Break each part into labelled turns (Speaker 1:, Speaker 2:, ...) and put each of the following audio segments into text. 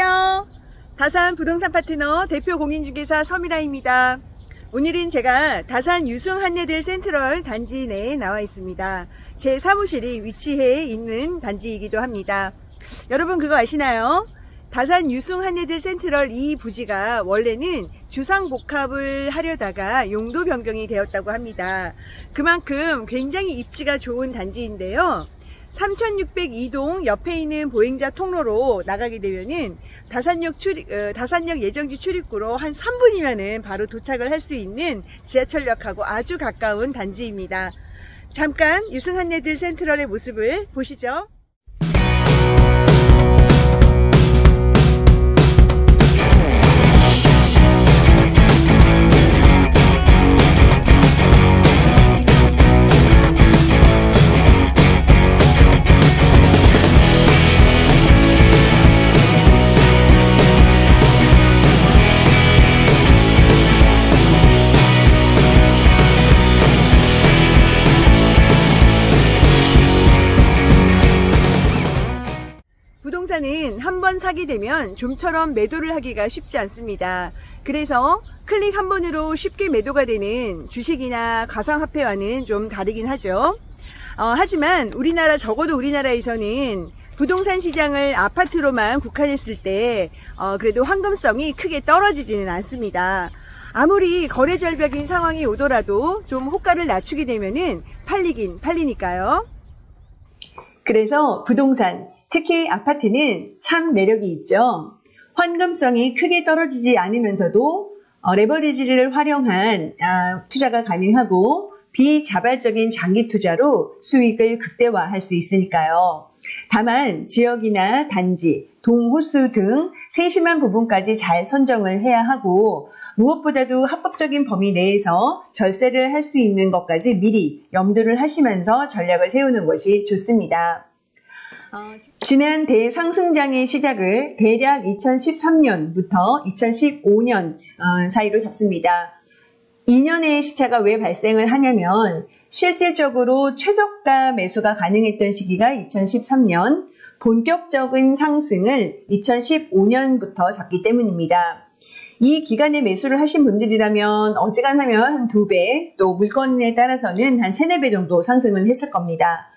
Speaker 1: 안녕하세요. 다산 부동산 파트너 대표 공인중개사 서미라입니다. 오늘은 제가 다산 유승 한예들 센트럴 단지 내에 나와 있습니다. 제 사무실이 위치해 있는 단지이기도 합니다. 여러분 그거 아시나요? 다산 유승 한예들 센트럴 이 부지가 원래는 주상복합을 하려다가 용도 변경이 되었다고 합니다. 그만큼 굉장히 입지가 좋은 단지인데요. 3602동 옆에 있는 보행자 통로로 나가게 되면은 다산역 예정지 출입구로 한 3분이면은 바로 도착을 할 수 있는 지하철역하고 아주 가까운 단지입니다. 잠깐 유승 한예들 센트럴의 모습을 보시죠. 부동산은 한번 사게 되면 좀처럼 매도를 하기가 쉽지 않습니다. 그래서 클릭 한 번으로 쉽게 매도가 되는 주식이나 가상화폐와는 좀 다르긴 하죠. 하지만 적어도 우리나라에서는 부동산 시장을 아파트로만 국한했을 때 그래도 황금성이 크게 떨어지지는 않습니다. 아무리 거래 절벽인 상황이 오더라도 좀 호가를 낮추게 되면은 팔리니까요. 그래서 부동산, 특히 아파트는 참 매력이 있죠. 환금성이 크게 떨어지지 않으면서도 레버리지를 활용한 투자가 가능하고 비자발적인 장기 투자로 수익을 극대화할 수 있으니까요. 다만 지역이나 단지, 동호수 등 세심한 부분까지 잘 선정을 해야 하고 무엇보다도 합법적인 범위 내에서 절세를 할 수 있는 것까지 미리 염두를 하시면서 전략을 세우는 것이 좋습니다. 지난 대상승장의 시작을 대략 2013년부터 2015년 사이로 잡습니다. 2년의 시차가 왜 발생을 하냐면 실질적으로 최저가 매수가 가능했던 시기가 2013년, 본격적인 상승을 2015년부터 잡기 때문입니다. 이 기간에 매수를 하신 분들이라면 어지간하면 한 2배, 또 물건에 따라서는 한 3, 4배 정도 상승을 했을 겁니다.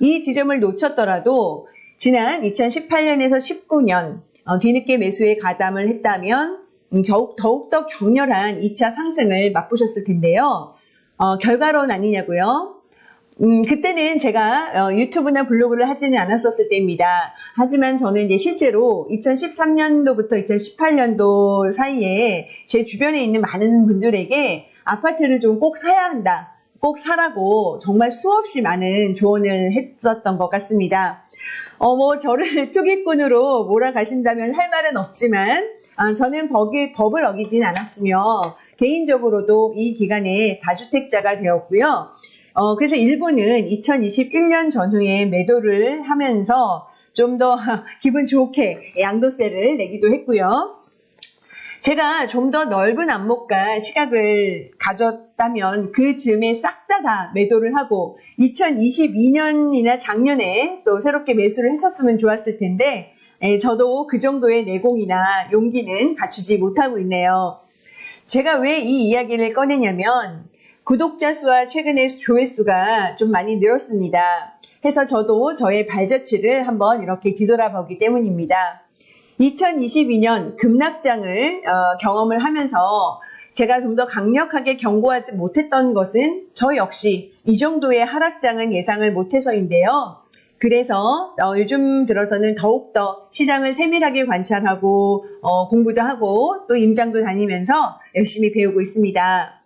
Speaker 1: 이 지점을 놓쳤더라도 지난 2018년에서 19년 뒤늦게 매수에 가담을 했다면 더욱더 격렬한 2차 상승을 맛보셨을 텐데요. 결과론 아니냐고요? 그때는 제가 유튜브나 블로그를 하지는 않았었을 때입니다. 하지만 저는 이제 실제로 2013년도부터 2018년도 사이에 제 주변에 있는 많은 분들에게 아파트를 좀 꼭 사야 한다. 꼭 사라고 정말 수없이 많은 조언을 했었던 것 같습니다. 저를 투기꾼으로 몰아가신다면 할 말은 없지만 저는 법을 어기진 않았으며 개인적으로도 이 기간에 다주택자가 되었고요. 그래서 일부는 2021년 전후에 매도를 하면서 좀 더 기분 좋게 양도세를 내기도 했고요. 제가 좀 더 넓은 안목과 시각을 가졌다면 그 즈음에 싹 다 매도를 하고 2022년이나 작년에 또 새롭게 매수를 했었으면 좋았을 텐데 저도 그 정도의 내공이나 용기는 갖추지 못하고 있네요. 제가 왜 이 이야기를 꺼내냐면 구독자 수와 최근에 조회수가 좀 많이 늘었습니다. 해서 저도 저의 발자취를 한번 이렇게 뒤돌아보기 때문입니다. 2022년 급락장을 경험을 하면서 제가 좀 더 강력하게 경고하지 못했던 것은 저 역시 이 정도의 하락장은 예상을 못해서인데요. 그래서 요즘 들어서는 더욱더 시장을 세밀하게 관찰하고 공부도 하고 또 임장도 다니면서 열심히 배우고 있습니다.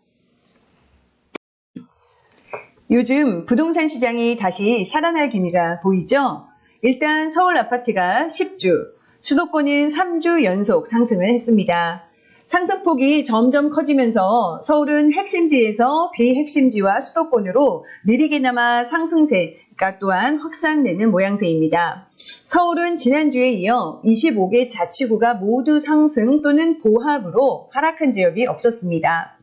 Speaker 1: 요즘 부동산 시장이 다시 살아날 기미가 보이죠? 일단 서울 아파트가 10주, 수도권은 3주 연속 상승을 했습니다. 상승폭이 점점 커지면서 서울은 핵심지에서 비핵심지와 수도권으로 느리게나마 상승세가 또한 확산되는 모양새입니다. 서울은 지난주에 이어 25개 자치구가 모두 상승 또는 보합으로 하락한 지역이 없었습니다.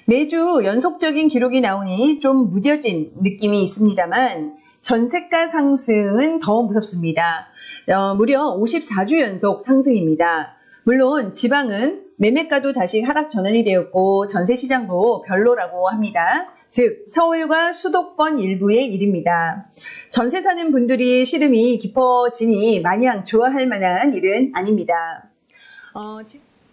Speaker 1: 매주 연속적인 기록이 나오니 좀 무뎌진 느낌이 있습니다만 전세가 상승은 더 무섭습니다. 무려 54주 연속 상승입니다. 물론 지방은 매매가도 다시 하락 전환이 되었고 전세시장도 별로라고 합니다. 즉 서울과 수도권 일부의 일입니다. 전세 사는 분들이 시름이 깊어지니 마냥 좋아할 만한 일은 아닙니다.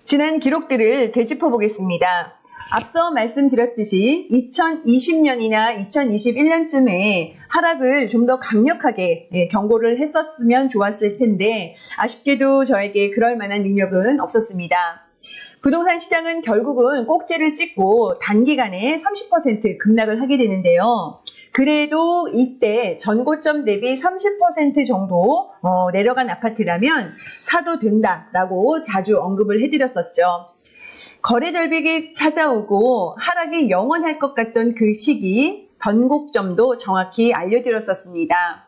Speaker 1: 지난 기록들을 되짚어 보겠습니다. 앞서 말씀드렸듯이 2020년이나 2021년쯤에 하락을 좀 더 강력하게 경고를 했었으면 좋았을 텐데 아쉽게도 저에게 그럴 만한 능력은 없었습니다. 부동산 시장은 결국은 꼭지를 찍고 단기간에 30% 급락을 하게 되는데요. 그래도 이때 전고점 대비 30% 정도 내려간 아파트라면 사도 된다라고 자주 언급을 해드렸었죠. 거래 절벽이 찾아오고 하락이 영원할 것 같던 그 시기 변곡점도 정확히 알려드렸었습니다.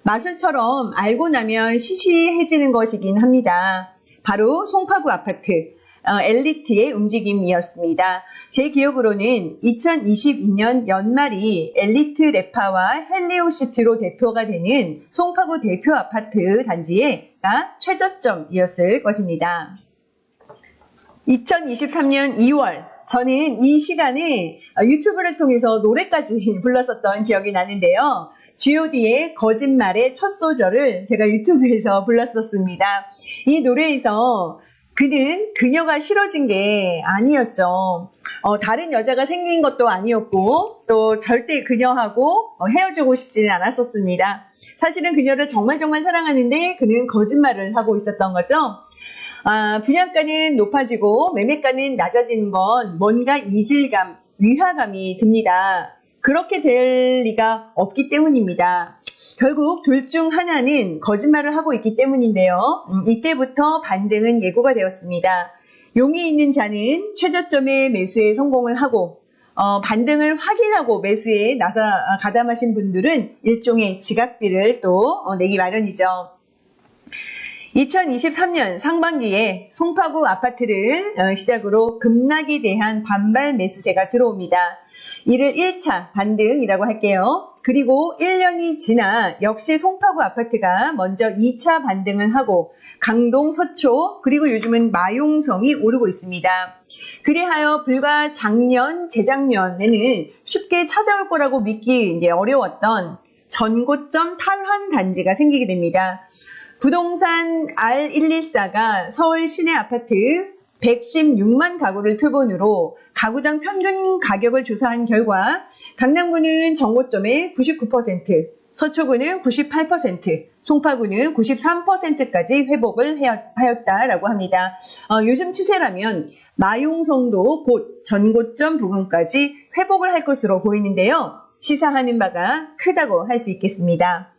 Speaker 1: 마술처럼 알고 나면 시시해지는 것이긴 합니다. 바로 송파구 아파트 엘리트의 움직임이었습니다. 제 기억으로는 2022년 연말이 엘리트 레파와 헬리오시티로 대표가 되는 송파구 대표 아파트 단지가 최저점이었을 것입니다. 2023년 2월 저는 이 시간에 유튜브를 통해서 노래까지 불렀었던 기억이 나는데요. G.O.D의 거짓말의 첫 소절을 제가 유튜브에서 불렀었습니다. 이 노래에서 그는 그녀가 싫어진 게 아니었죠. 다른 여자가 생긴 것도 아니었고 또 절대 그녀하고 헤어지고 싶지는 않았었습니다. 사실은 그녀를 정말 사랑하는데 그는 거짓말을 하고 있었던 거죠. 분양가는 높아지고 매매가는 낮아지는 건 뭔가 이질감, 위화감이 듭니다. 그렇게 될 리가 없기 때문입니다. 결국 둘 중 하나는 거짓말을 하고 있기 때문인데요. 이때부터 반등은 예고가 되었습니다. 용이 있는 자는 최저점의 매수에 성공을 하고 반등을 확인하고 매수에 가담하신 분들은 일종의 지각비를 또 내기 마련이죠. 2023년 상반기에 송파구 아파트를 시작으로 급락에 대한 반발 매수세가 들어옵니다. 이를 1차 반등이라고 할게요. 그리고 1년이 지나 역시 송파구 아파트가 먼저 2차 반등을 하고 강동, 서초, 그리고 요즘은 마용성이 오르고 있습니다. 그리하여 불과 작년, 재작년에는 쉽게 찾아올 거라고 믿기 어려웠던 전고점 탈환 단지가 생기게 됩니다. 부동산 R114가 서울 시내 아파트 116만 가구를 표본으로 가구당 평균 가격을 조사한 결과 강남구는 전고점의 99%, 서초구는 98%, 송파구는 93%까지 회복을 하였다라고 합니다. 요즘 추세라면 마용성도 곧 전고점 부근까지 회복을 할 것으로 보이는데요. 시사하는 바가 크다고 할 수 있겠습니다.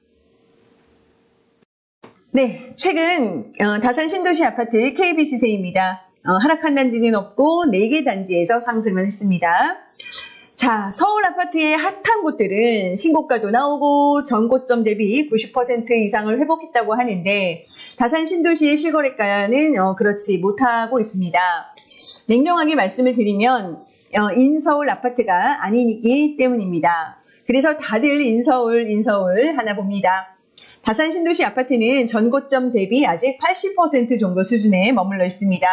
Speaker 1: 네, 최근 다산 신도시 아파트 KB 시세입니다. 하락한 단지는 없고 4개 단지에서 상승을 했습니다. 자, 서울 아파트의 핫한 곳들은 신고가도 나오고 전고점 대비 90% 이상을 회복했다고 하는데 다산 신도시의 실거래가는 그렇지 못하고 있습니다. 냉정하게 말씀을 드리면 인서울 아파트가 아니기 때문입니다. 그래서 다들 인서울 하나 봅니다. 다산 신도시 아파트는 전고점 대비 아직 80% 정도 수준에 머물러 있습니다.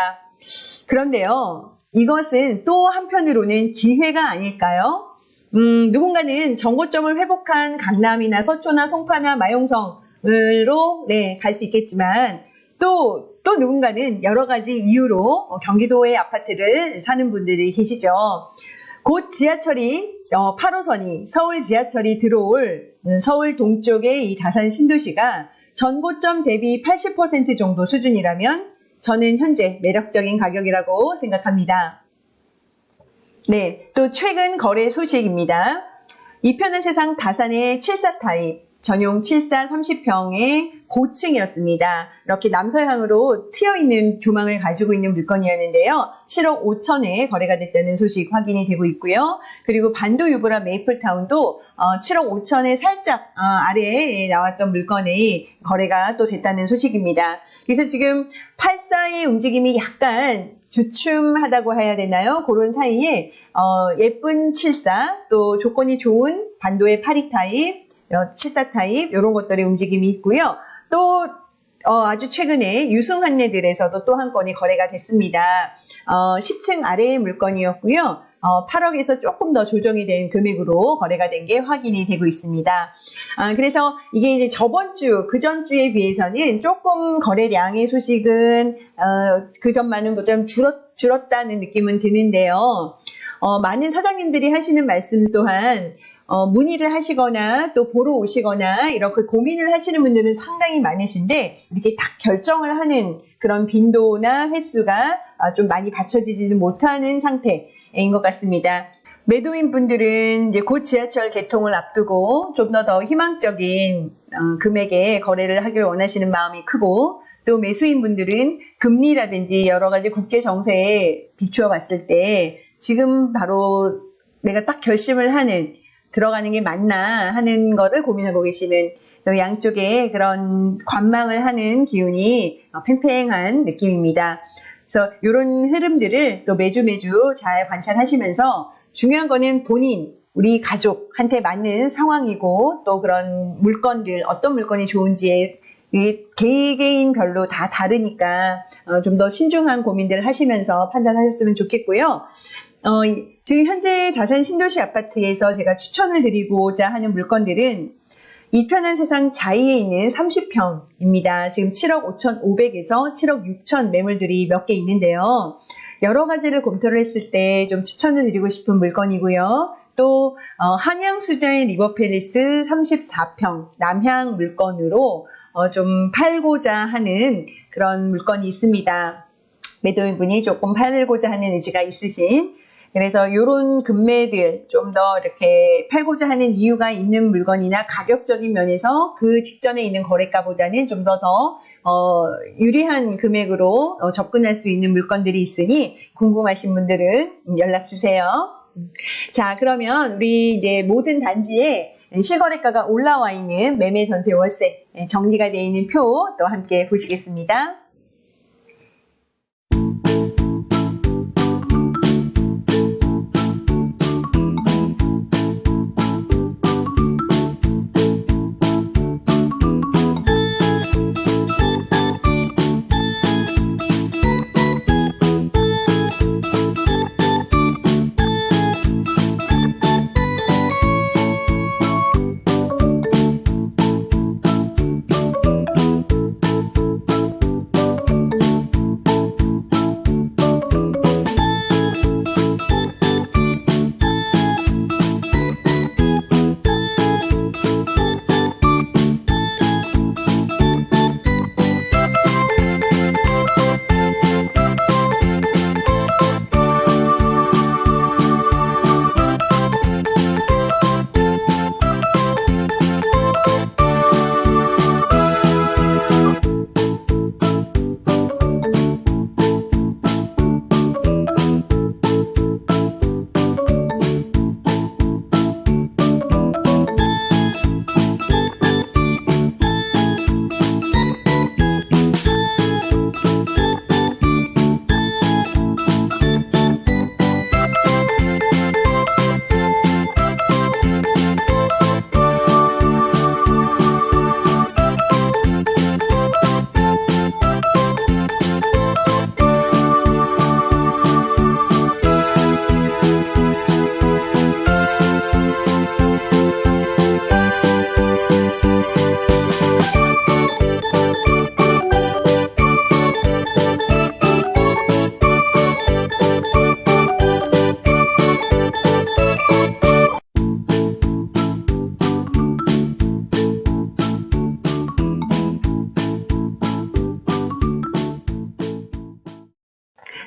Speaker 1: 그런데요, 이것은 또 한편으로는 기회가 아닐까요? 누군가는 전고점을 회복한 강남이나 서초나 송파나 마용성으로 갈 수 있겠지만 또 누군가는 여러 가지 이유로 경기도의 아파트를 사는 분들이 계시죠. 곧 지하철이 8호선이 서울 지하철이 들어올 서울 동쪽의 이 다산 신도시가 전고점 대비 80% 정도 수준이라면 저는 현재 매력적인 가격이라고 생각합니다. 네, 또 최근 거래 소식입니다. 이편한 세상 다산의 74 타입 전용 74 30평의 고층이었습니다. 이렇게 남서향으로 트여있는 조망을 가지고 있는 물건이었는데요. 7억 5천에 거래가 됐다는 소식 확인이 되고 있고요. 그리고 반도 유보라 메이플타운도 7억 5천에 살짝 아래에 나왔던 물건이 거래가 또 됐다는 소식입니다. 그래서 지금 84의 움직임이 약간 주춤하다고 해야 되나요? 그런 사이에 예쁜 74, 또 조건이 좋은 반도의 82 타입, 74 타입 이런 것들의 움직임이 있고요. 또 아주 최근에 유승환네들에서도 또 한 건이 거래가 됐습니다. 10층 아래의 물건이었고요. 8억에서 조금 더 조정이 된 금액으로 거래가 된 게 확인이 되고 있습니다. 그래서 이게 이제 저번 주, 그전 주에 비해서는 조금 거래량의 소식은 그전만은 좀 줄었다는 느낌은 드는데요. 많은 사장님들이 하시는 말씀 또한 문의를 하시거나 또 보러 오시거나 이렇게 고민을 하시는 분들은 상당히 많으신데 이렇게 딱 결정을 하는 그런 빈도나 횟수가 좀 많이 받쳐지지는 못하는 상태인 것 같습니다. 매도인 분들은 이제 곧 지하철 개통을 앞두고 좀 더 희망적인 금액에 거래를 하기를 원하시는 마음이 크고, 또 매수인 분들은 금리라든지 여러 가지 국제 정세에 비추어 봤을 때 지금 바로 내가 딱 결심을 하는, 들어가는 게 맞나 하는 거를 고민하고 계시는 양쪽에 그런 관망을 하는 기운이 팽팽한 느낌입니다. 그래서 이런 흐름들을 또 매주 잘 관찰하시면서, 중요한 거는 본인, 우리 가족한테 맞는 상황이고, 또 그런 물건들, 어떤 물건이 좋은지에 개개인별로 다 다르니까 좀 더 신중한 고민들을 하시면서 판단하셨으면 좋겠고요. 지금 현재 다산 신도시 아파트에서 제가 추천을 드리고자 하는 물건들은 이 편한 세상 자이에 있는 30평입니다. 지금 7억 5,500에서 7억 6천 매물들이 몇 개 있는데요. 여러 가지를 검토를 했을 때 좀 추천을 드리고 싶은 물건이고요. 또 한양수자의 리버팰리스 34평 남향 물건으로 좀 팔고자 하는 그런 물건이 있습니다. 매도인분이 조금 팔고자 하는 의지가 있으신, 그래서 이런 금매들 좀 더 이렇게 팔고자 하는 이유가 있는 물건이나 가격적인 면에서 그 직전에 있는 거래가보다는 좀 더 유리한 금액으로 접근할 수 있는 물건들이 있으니 궁금하신 분들은 연락 주세요. 자, 그러면 우리 이제 모든 단지에 실거래가가 올라와 있는 매매 전세 월세 정리가 되어 있는 표 또 함께 보시겠습니다.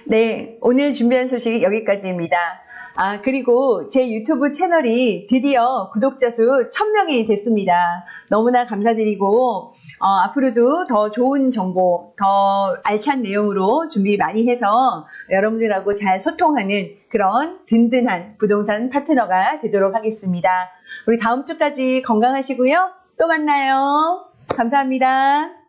Speaker 1: 네, 오늘 준비한 소식 여기까지입니다. 그리고 제 유튜브 채널이 드디어 구독자 수 1000명이 됐습니다. 너무나 감사드리고, 앞으로도 더 좋은 정보, 더 알찬 내용으로 준비 많이 해서 여러분들하고 잘 소통하는 그런 든든한 부동산 파트너가 되도록 하겠습니다. 우리 다음 주까지 건강하시고요. 또 만나요. 감사합니다.